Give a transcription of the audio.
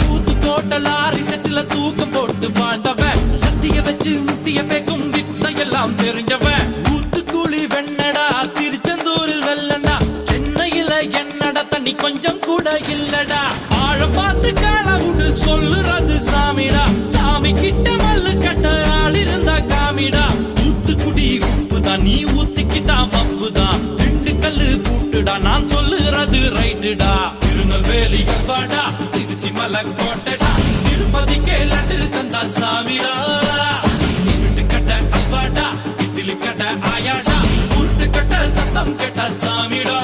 Uthukottai lorry செட்டில தூக்கம் போட்டு வாழ்ந்தவன் சத்திய வச்சு முட்டிய பேக்கும் வித்தையெல்லாம் தெரிஞ்சவன் ஊத்துக்குழி வெண்ணடா திருச்செந்தூரில் வெள்ளடா சென்னையில என்னடா தண்ணி கொஞ்சம் கூட இல்லடா ஆழம் பார்த்து காலவுடு சொல்லுறது சாமிடா சாமி கிட்ட மல்லு கட்ட ஆள் இருந்தா காமிடா ஊத்துக்குடி உப்புதான் நீ ஊத்திக்கிட்டா மப்புதான் ரெண்டு கல்லு பூட்டுடா நான் சொல்லுறது ரைட்டுடா திருநெல்வேலி கல்வாடா திருச்சி மலக்கோட்டடா திருப்பதிக்கே லட்டு தந்தா சாமிடா இருட்டு கட்ட அல்வாடா இட்லி கட்ட ஆயாடா உருட்டு கட்ட சத்தம் கெட்ட சாமிடா